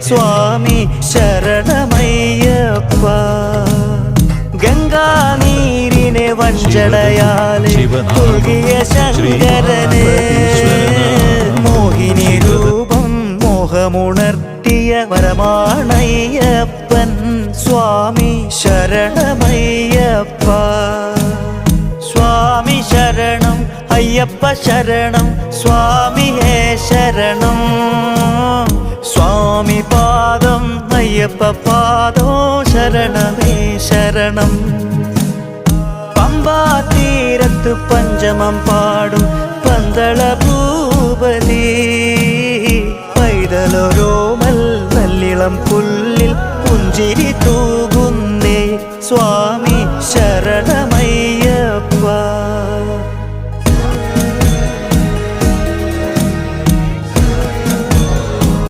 സ്വാമി ശരണമയ്യപ്പ. ഗംഗാനീരിനെ വഞ്ചടയാലെ ഒഴുകിയ ശങ്കരന് മോഹിനി രൂപം മോഹമുണർത്തിയ വരമാണയ്യപ്പൻ. സ്വാമി ശരണമയ്യപ്പ. സ്വാമി ശരണം അയ്യപ്പ ശരണം സ്വാമിയേ ശരണം. സ്വാമി പാദം അയ്യപ്പ പാദോ ശരണമേ ശരണം. പമ്പാ തീരത്ത് പഞ്ചമം പാടും പന്തള ഭൂപതി പൈതലൊരു